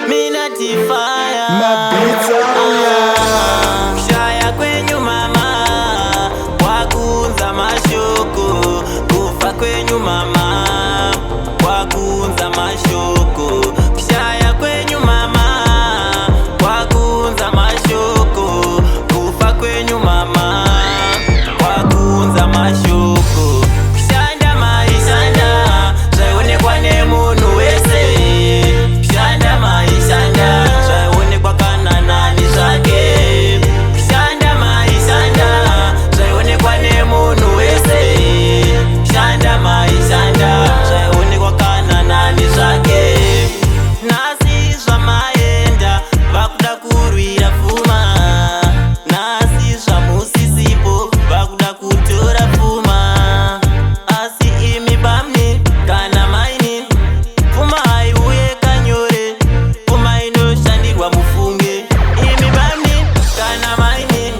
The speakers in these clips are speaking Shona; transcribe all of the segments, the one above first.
Minati fire. Shaya kwenyu mama, wakunza mashoko. Kufa kwenyu mama, wakunza mashoko. Shaya kwenyu mama, wakunza mashoko. Kufa kwenyu mama, wakunza mashoko. Shanda maishanda, zvaonekwa nemunhu wese. Shanda maishanda, zvaonekwa kana nani zvake. Shanda maishanda, zvaonekwa nemunhu wese. Shanda maishanda, zvaonekwa kana nani zvake. Nasi zvamaenda, vakuda kurwira pfuma. Nasi zvamusisipo, vakuda kutora pfuma. Asi imi bamni kana maini, pfuma haiuye kanyore. Pfuma inoshandirwa mufunge. Imi bamni kana maini,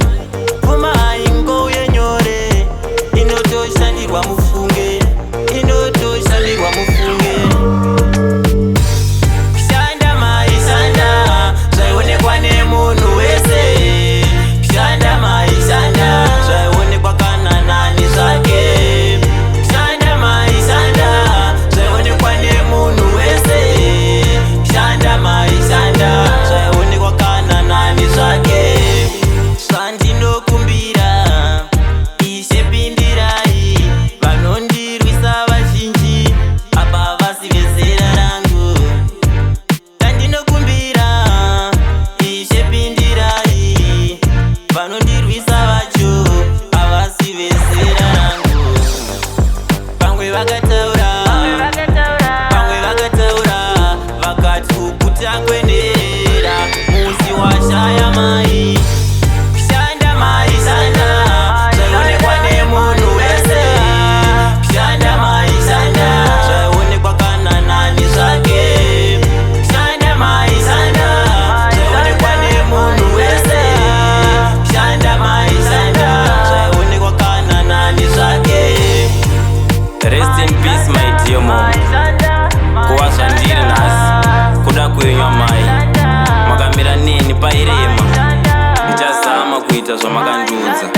pfuma haingouye nyore. Inotoshandirwa mufunge, inotoshandirwa mufunge. Shanda maishanda, zvaionekwa nemunhu wese. Shanda maishanda, zvaionekwa kana nani zvake. Shanda maishanda, zvaionekwa nemunhu wese. Shanda maishanda, zvaionekwa kana nani zvake. Zvandinokumbira, Ishe pindirai. Vanondirwisa vazhinji, apa vasi vezera rangu. Ndinokumbira, Ishe pindirai. Vanondirwisa vacho, avasi vezera rangu. Pamwe vakataura, vakati kukutangwenera musi washaya mai. Shanda maishanda, zvaionekwa nemunhu wese. Shanda maishanda, zvaionekwa kana nani zvake. Shanda maishanda, zvaionekwa nemunhu wese. Shanda maishanda, zvaionekwa kana nani zvake. Rest in peace my dear mom. Kuwa zvandiri nhasi, kuda kwenywa mai. Makamira neni pairema, ndichazama kuita zvamakandiudza.